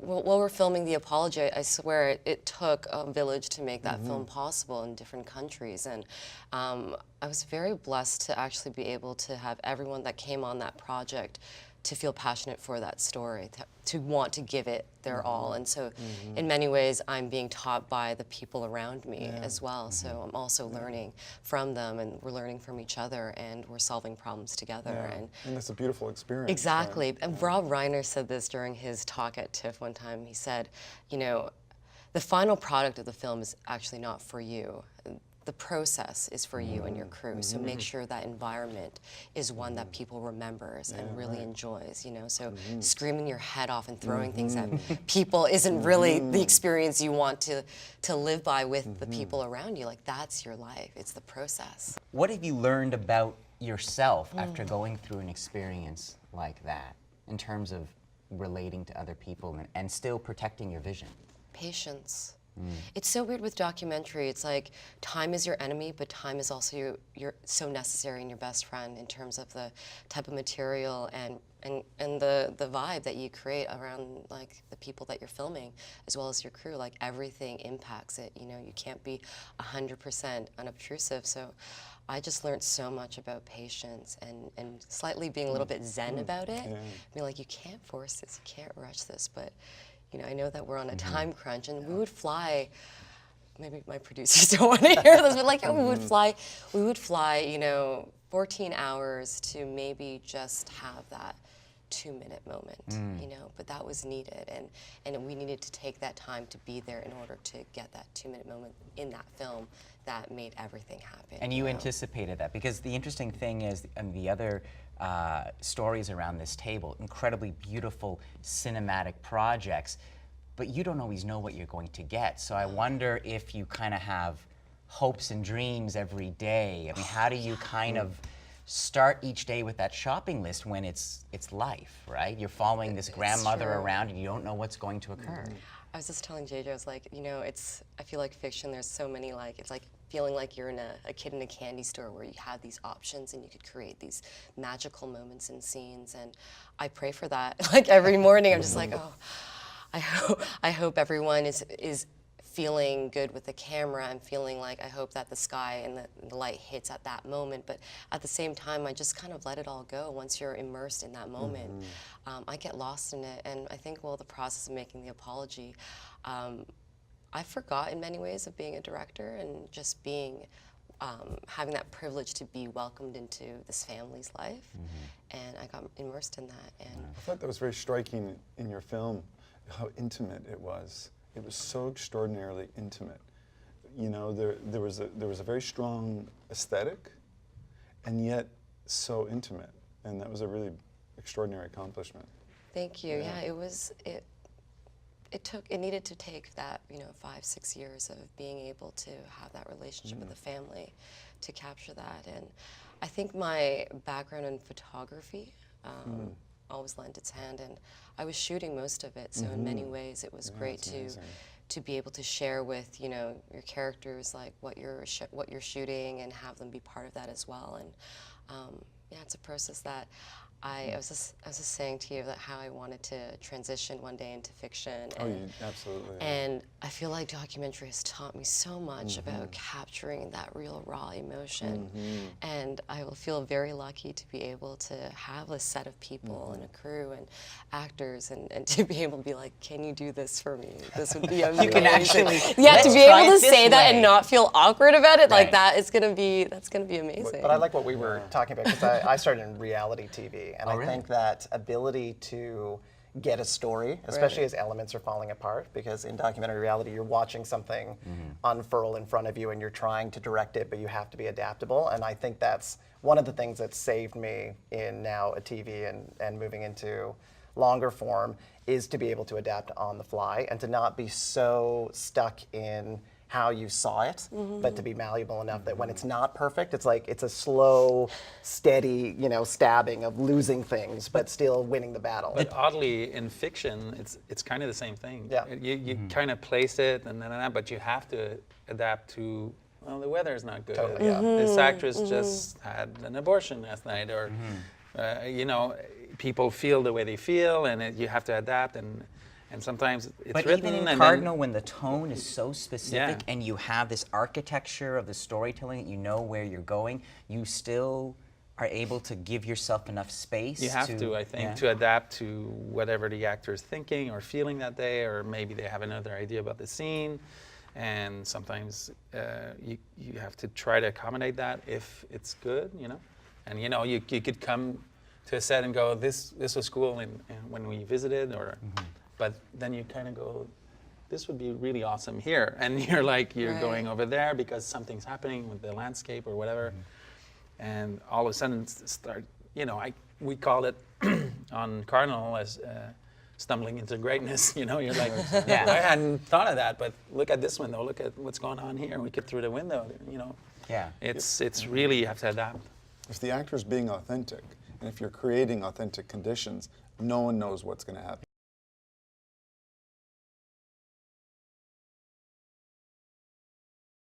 while we're filming The Apology, I swear it took a village to make that film possible in different countries. And I was very blessed to actually be able to have everyone that came on that project to feel passionate for that story, to want to give it their all. And so in many ways, I'm being taught by the people around me as well. So I'm also learning from them, and we're learning from each other, and we're solving problems together. And it's a beautiful experience. Exactly. Right? And Rob Reiner said this during his talk at TIFF one time. He said, you know, the final product of the film is actually not for you. The process is for you and your crew. So make sure that environment is one that people remembers and really enjoys, you know. So screaming your head off and throwing things at people isn't really the experience you want to live by with the people around you. Like, that's your life. It's the process. What have you learned about yourself after going through an experience like that, in terms of relating to other people and still protecting your vision? Patience. It's so weird with documentary. It's like time is your enemy, but time is also your so necessary and your best friend in terms of the type of material and the vibe that you create around like the people that you're filming, as well as your crew. Like, everything impacts it. You know, you can't be 100% unobtrusive. So I just learned so much about patience and slightly being a little bit zen about it. Being like, you can't force this, you can't rush this, but you know, I know that we're on a time crunch, and we would fly. Maybe my producers don't want to hear this, but like, we would fly, you know, 14 hours to maybe just have that 2-minute moment, you know. But that was needed, and we needed to take that time to be there in order to get that 2-minute moment in that film that made everything happen. And you anticipated that, because the interesting thing is, and the other stories around this table, incredibly beautiful cinematic projects, but you don't always know what you're going to get. So I wonder if you kind of have hopes and dreams every day. I mean, how do you kind of start each day with that shopping list when it's life, right? You're following this grandmother around and you don't know what's going to occur. I was just telling JJ, I was like, you know, I feel like fiction, there's so many, like, it's like feeling like you're in a kid in a candy store where you have these options and you could create these magical moments and scenes. And I pray for that. Like, every morning, I'm just like, oh, I hope everyone is feeling good with the camera and feeling like, I hope that the sky and the light hits at that moment. But at the same time, I just kind of let it all go. Once you're immersed in that moment, I get lost in it. And I think, well, the process of making The Apology, I forgot in many ways of being a director and just being, having that privilege to be welcomed into this family's life. And I got immersed in that. And I thought that was very striking in your film, how intimate it was. It was so extraordinarily intimate. You know, there was a very strong aesthetic, and yet so intimate, and that was a really extraordinary accomplishment. Thank you. Yeah, it needed to take that, you know, 5-6 years of being able to have that relationship with the family to capture that. And I think my background in photography always lent its hand, and I was shooting most of it, so in many ways it was great to be able to share with, you know, your characters, like what you're shooting, and have them be part of that as well. And yeah, it's a process that I was just saying to you that how I wanted to transition one day into fiction. And, absolutely. And I feel like documentary has taught me so much about capturing that real raw emotion. And I will feel very lucky to be able to have a set of people and a crew and actors and to be able to be like, can you do this for me? This would be amazing. You can actually, yeah, to be able to say that way. and not feel awkward about it, like that's gonna be amazing. But I like what we were talking about, because I started in reality TV. And I really? think that ability to get a story, especially as elements are falling apart, because in documentary reality, you're watching something unfurl in front of you and you're trying to direct it, but you have to be adaptable. And I think that's one of the things that saved me in now a TV and moving into longer form, is to be able to adapt on the fly and to not be so stuck in how you saw it, but to be malleable enough that when it's not perfect, it's like it's a slow, steady, you know, stabbing of losing things, but still winning the battle. But oddly, in fiction, it's kind of the same thing. Yeah. You kind of place it, but you have to adapt to, well, the weather is not good. Totally, yeah. This actress just had an abortion last night, or you know, people feel the way they feel, and you have to adapt. And And sometimes it's But written, even in and Cardinal, when the tone is so specific Yeah. and you have this architecture of the storytelling that you know where you're going, you still are able to give yourself enough space. you have to, I think, yeah. to adapt to whatever the actor is thinking or feeling that day, or maybe they have another idea about the scene. And sometimes you have to try to accommodate that if it's good, you know. And you know, you could come to a set and go, this was cool, and when we visited, or, but then you kind of go, this would be really awesome here, and you're like, you're Right. going over there because something's happening with the landscape or whatever, and all of a sudden start, you know, we call it on Cardinal as stumbling into greatness. You know, you're like, Yeah. I hadn't thought of that, but look at this window, look at what's going on here. We get through the window, you know. Yeah. It's really, you have to adapt. If the actor's being authentic, and if you're creating authentic conditions, no one knows what's going to happen.